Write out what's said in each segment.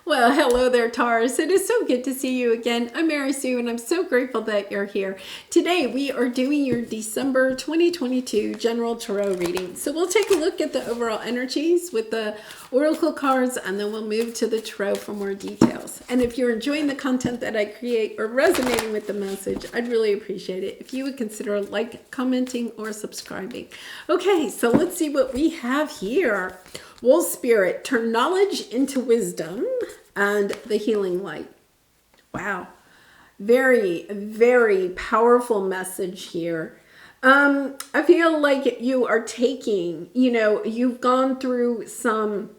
Well, hello there, Taurus. It is so good to see you again. I'm Mary Sue, and I'm so grateful that you're here. Today, we are doing your December 2022 General Tarot reading. So we'll take a look at the overall energies with the Oracle cards, and then we'll move to the Tarot for more details. And if you're enjoying the content that I create or resonating with the message, I'd really appreciate it if you would consider commenting, or subscribing. Okay, so let's see what we have here. Wolf Spirit, turn knowledge into wisdom and the healing light. Wow. Very, very powerful message here. I feel like you are taking, you've gone through some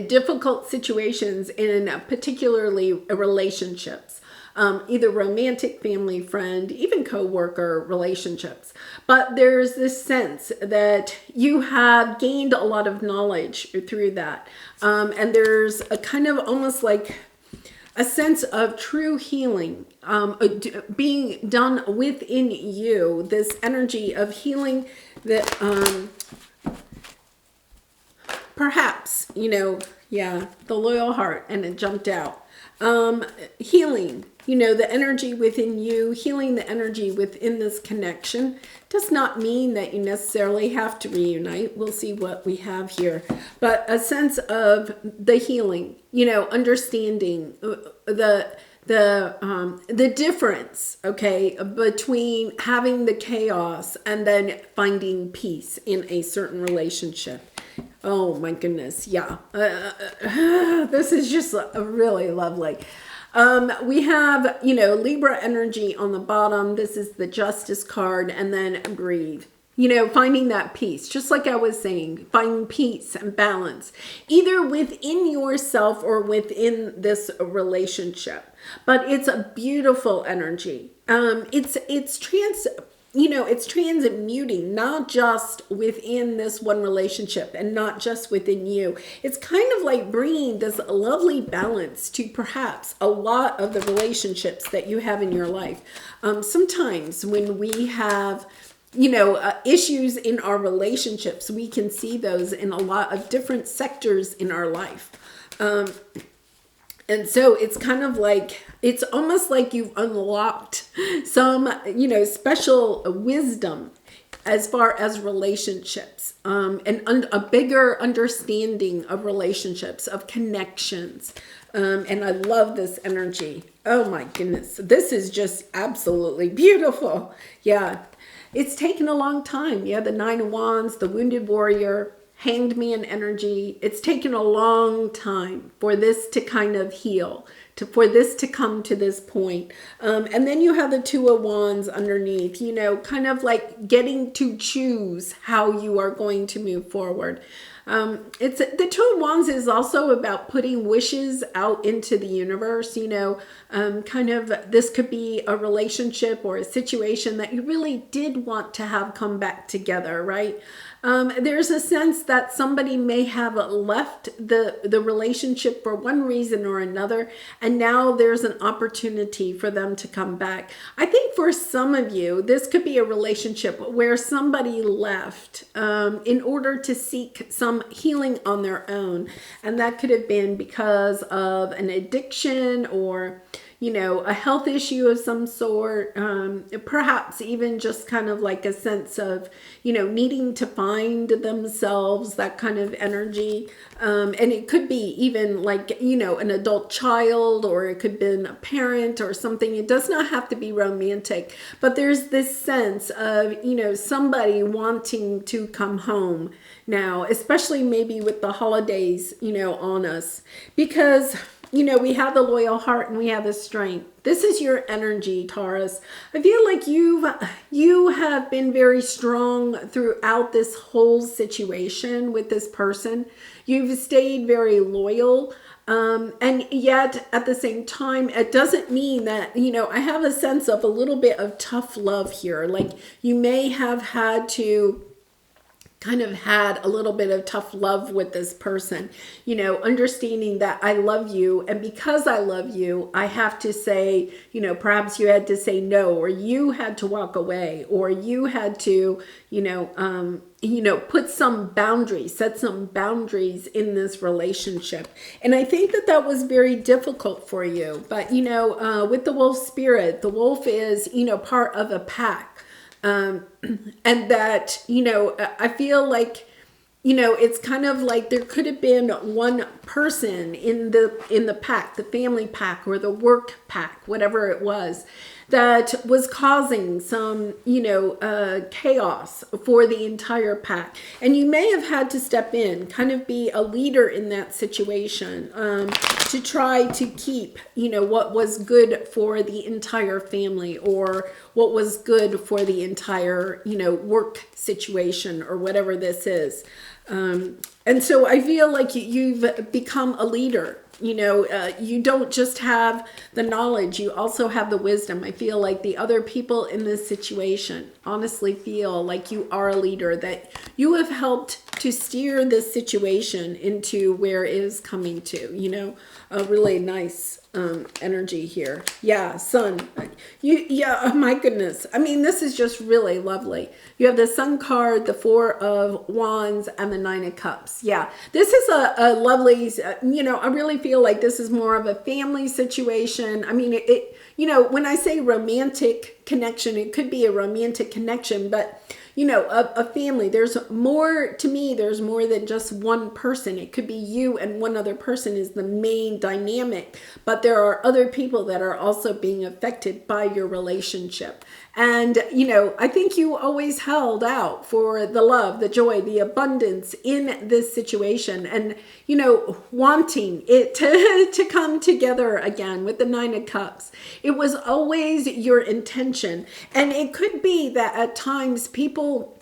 difficult situations in particularly relationships. Either romantic, family, friend, even co-worker relationships. But there's this sense that you have gained a lot of knowledge through that. And there's a kind of almost like a sense of true healing being done within you. This energy of healing that perhaps, the loyal heart, and it jumped out. Healing, the energy within you, healing the energy within this connection does not mean that you necessarily have to reunite. We'll see what we have here, but a sense of the healing, understanding the difference, okay, between having the chaos and then finding peace in a certain relationship. Oh my goodness. Yeah. This is just really lovely. We have, Libra energy on the bottom. This is the Justice card, and then breathe. Finding that peace, just like I was saying, finding peace and balance, either within yourself or within this relationship. But it's a beautiful energy. It's transmuting, not just within this one relationship and not just within you. It's kind of like bringing this lovely balance to perhaps a lot of the relationships that you have in your life. Sometimes when we have issues in our relationships, we can see those in a lot of different sectors in our life. And so it's kind of like, it's almost like you've unlocked some, special wisdom as far as relationships, and a bigger understanding of relationships, of connections. And I love this energy. Oh my goodness. This is just absolutely beautiful. Yeah. It's taken a long time. Yeah. The Nine of Wands, the Wounded Warrior, Hanged Man energy. It's taken a long time for this to kind of heal, for this to come to this point. And then you have the Two of Wands underneath, kind of like getting to choose how you are going to move forward. It's the Two of Wands is also about putting wishes out into the universe, kind of this could be a relationship or a situation that you really did want to have come back together, right? There's a sense that somebody may have left the relationship for one reason or another, and now there's an opportunity for them to come back. I think for some of you, this could be a relationship where somebody left in order to seek some healing on their own, and that could have been because of an addiction or a health issue of some sort, perhaps even just kind of like a sense of, needing to find themselves, that kind of energy. And it could be even like, an adult child, or it could have been a parent or something. It does not have to be romantic, but there's this sense of, somebody wanting to come home now, especially maybe with the holidays, on us, because we have the loyal heart and we have the strength. This is your energy, Taurus. I feel like you have been very strong throughout this whole situation with this person. You've stayed very loyal. And yet at the same time, it doesn't mean that, I have a sense of a little bit of tough love here. Like you may have had to kind of had a little bit of tough love with this person, understanding that I love you. And because I love you, I have to say, perhaps you had to say no, or you had to walk away, or you had to, put some boundaries, set some boundaries in this relationship. And I think that that was very difficult for you. But, with the wolf spirit, the wolf is, part of a pack. And that, I feel like, it's kind of like there could have been one person in the pack, the family pack or the work pack, whatever it was, that was causing some, chaos for the entire pack. And you may have had to step in, kind of be a leader in that situation, to try to keep, what was good for the entire family, or what was good for the entire, work situation, or whatever this is. And so I feel like you've become a leader. You don't just have the knowledge, you also have the wisdom. I feel like the other people in this situation honestly feel like you are a leader, that you have helped to steer this situation into where it is coming to, a really nice energy here. Yeah, sun. Oh my goodness. I mean, this is just really lovely. You have the Sun card, the Four of Wands, and the Nine of Cups. Yeah, this is a lovely, I really feel like this is more of a family situation. I mean, when I say romantic connection, it could be a romantic connection, but a family, there's more to me. There's more than just one person. It could be you and one other person is the main dynamic, but there are other people that are also being affected by your relationship. And, I think you always held out for the love, the joy, the abundance in this situation, and, wanting it to come together again with the Nine of Cups. It was always your intention. And it could be that at times people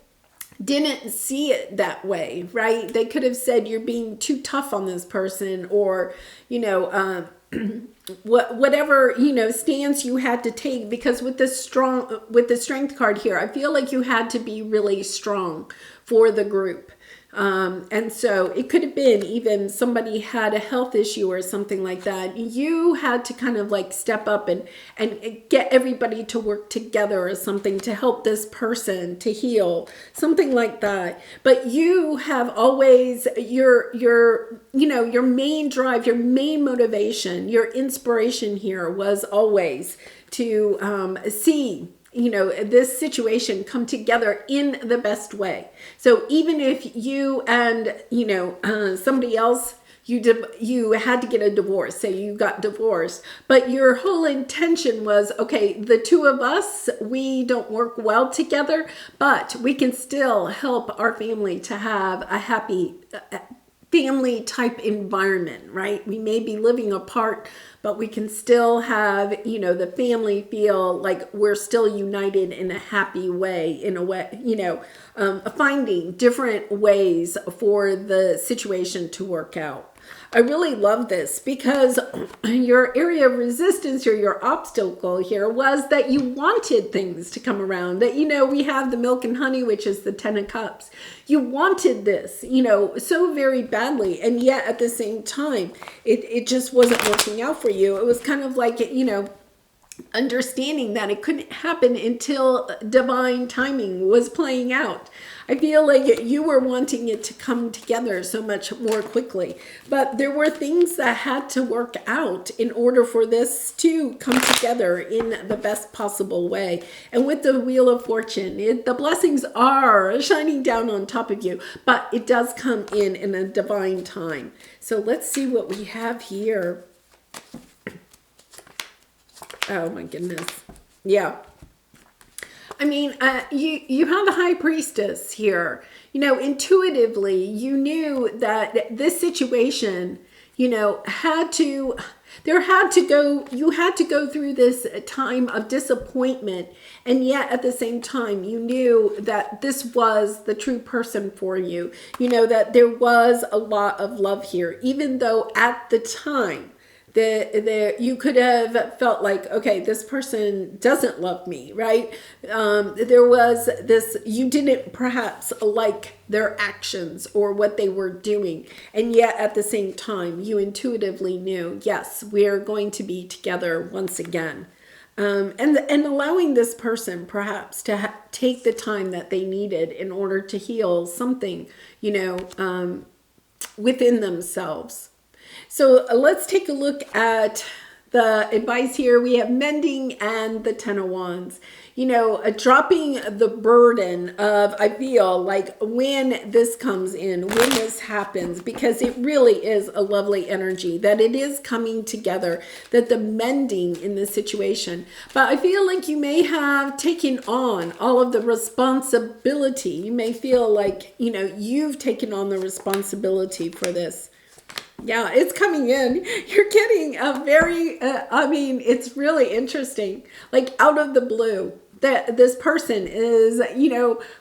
didn't see it that way, right? They could have said you're being too tough on this person, or, whatever, stance you had to take, because with the strength card here, I feel like you had to be really strong for the group. And so it could have been even somebody had a health issue or something like that. You had to kind of like step up and get everybody to work together or something to help this person to heal, something like that. But you have always your main drive, your main motivation, your inspiration here was always to see this situation come together in the best way. So even if you and, somebody else, you had to get a divorce, say you got divorced, but your whole intention was, okay, the two of us, we don't work well together, but we can still help our family to have a happy family type environment, right? We may be living apart, but we can still have, the family feel like we're still united in a happy way, in a way, finding different ways for the situation to work out. I really love this because your area of resistance or your obstacle here was that you wanted things to come around. That, we have the milk and honey, which is the Ten of Cups. You wanted this, so very badly. And yet at the same time, it just wasn't working out for you. It was kind of like, understanding that it couldn't happen until divine timing was playing out. I feel like you were wanting it to come together so much more quickly, but there were things that had to work out in order for this to come together in the best possible way. And with the Wheel of Fortune, the blessings are shining down on top of you, but it does come in a divine time. So let's see what we have here. Oh my goodness. Yeah. I mean, you have the High Priestess here. Intuitively, you knew that this situation, you had to go through this time of disappointment. And yet at the same time, you knew that this was the true person for you. That there was a lot of love here, even though at the time, You could have felt like, okay, this person doesn't love me, right? There was this, you didn't perhaps like their actions or what they were doing. And yet at the same time, you intuitively knew, yes, we're going to be together once again. And allowing this person perhaps to take the time that they needed in order to heal something, within themselves. So let's take a look at the advice here. We have mending and the 10 of Wands. Dropping the burden of, I feel like when this comes in, when this happens, because it really is a lovely energy, that it is coming together, that the mending in this situation. But I feel like you may have taken on all of the responsibility. You may feel like, you've taken on the responsibility for this. Yeah, it's coming in. You're getting a very, it's really interesting. Like out of the blue, that this person is,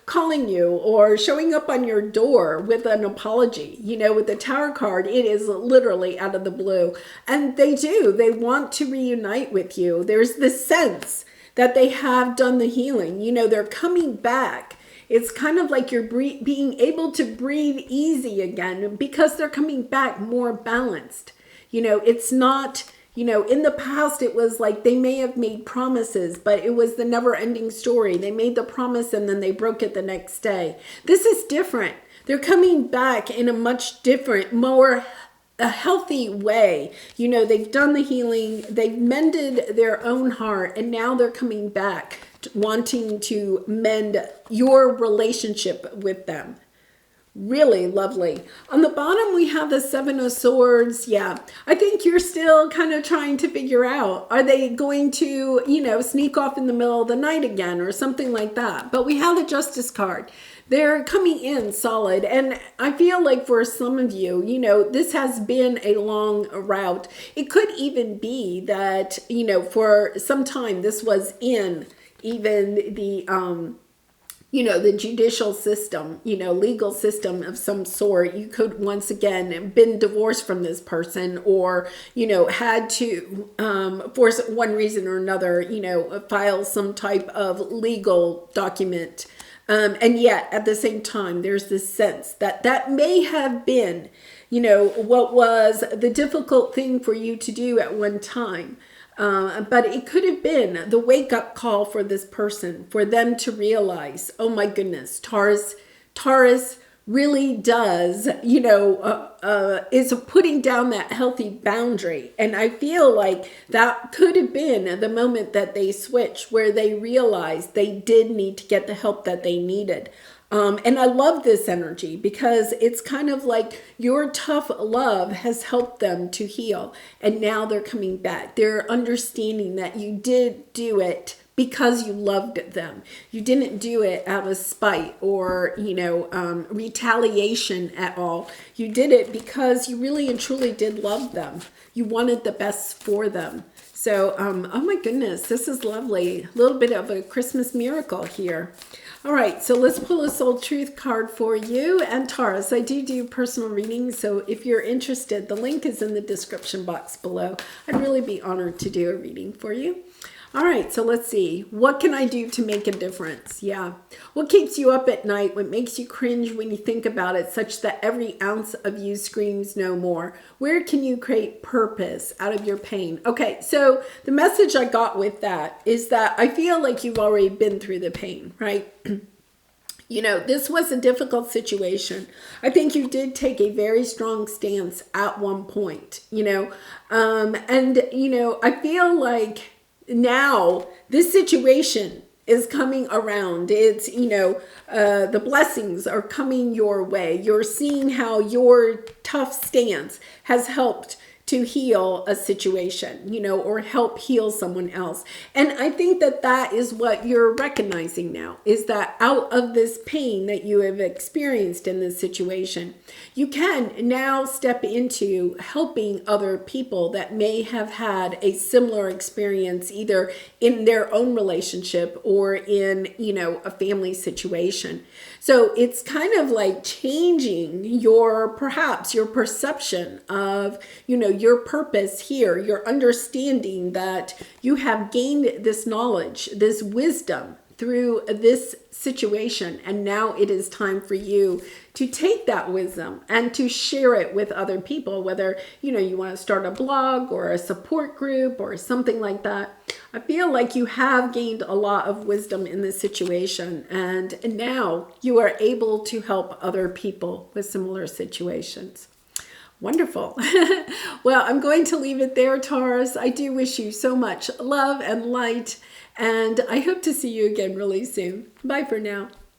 calling you or showing up on your door with an apology. With the Tower card, it is literally out of the blue. And they want to reunite with you. There's this sense that they have done the healing. They're coming back. It's kind of like you're being able to breathe easy again because they're coming back more balanced. It's not, in the past, it was like they may have made promises, but it was the never ending story. They made the promise and then they broke it the next day. This is different. They're coming back in a much different, more a healthy way. They've done the healing, they've mended their own heart, and now they're coming back wanting to mend your relationship with them. Really lovely. On the bottom, we have the 7 of Swords. Yeah, I think you're still kind of trying to figure out, are they going to, sneak off in the middle of the night again or something like that? But we have the Justice card. They're coming in solid. And I feel like for some of you, this has been a long route. It could even be that, for some time this was in even the, the judicial system, legal system of some sort. You could once again been divorced from this person, or, had to, for one reason or another, file some type of legal document. And yet at the same time, there's this sense that may have been, what was the difficult thing for you to do at one time. But it could have been the wake-up call for this person, for them to realize, oh my goodness, Taurus really does, is putting down that healthy boundary. And I feel like that could have been the moment that they switched, where they realized they did need to get the help that they needed. And I love this energy because it's kind of like your tough love has helped them to heal. And now they're coming back. They're understanding that you did do it because you loved them. You didn't do it out of spite or, retaliation at all. You did it because you really and truly did love them. You wanted the best for them. So, oh my goodness, this is lovely. A little bit of a Christmas miracle here. All right, so let's pull a Soul Truth card for you. And Taurus, I do personal readings, so if you're interested, the link is in the description box below. I'd really be honored to do a reading for you. All right, so let's see. What can I do to make a difference? Yeah. What keeps you up at night? What makes you cringe when you think about it, such that every ounce of you screams no more? Where can you create purpose out of your pain? Okay, so the message I got with that is that I feel like you've already been through the pain, right? This was a difficult situation. I think you did take a very strong stance at one point, I feel like now this situation is coming around. It's, the blessings are coming your way. You're seeing how your tough stance has helped to heal a situation, or help heal someone else. And I think that is what you're recognizing now, is that out of this pain that you have experienced in this situation, you can now step into helping other people that may have had a similar experience, either in their own relationship or in, a family situation. So it's kind of like changing perhaps your perception of, your purpose here, your understanding that you have gained this knowledge, this wisdom through this situation. And now it is time for you to take that wisdom and to share it with other people, whether, you want to start a blog or a support group or something like that. I feel like you have gained a lot of wisdom in this situation, and now you are able to help other people with similar situations. Wonderful. Well, I'm going to leave it there, Taurus. I do wish you so much love and light, and I hope to see you again really soon. Bye for now.